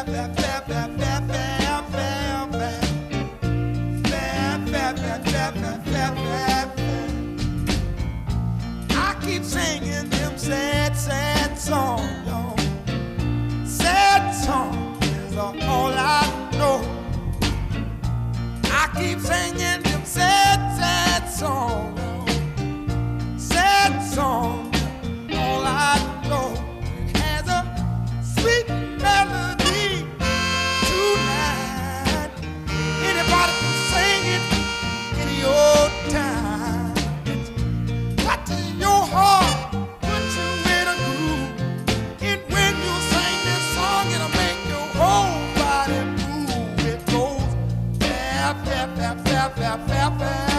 I keep singing them sad, sad songs, y'all. Sad songs is all I know. I keep singing them sad, sad songs, y'all. Sad songs, all I know. It has a sweet melody tonight. Anybody can sing it in your time. It's got to your heart, put you in a groove. And when you sing this song, it'll make your whole body move. It goes, fap, fap, fap, fap, fap, fap, fap.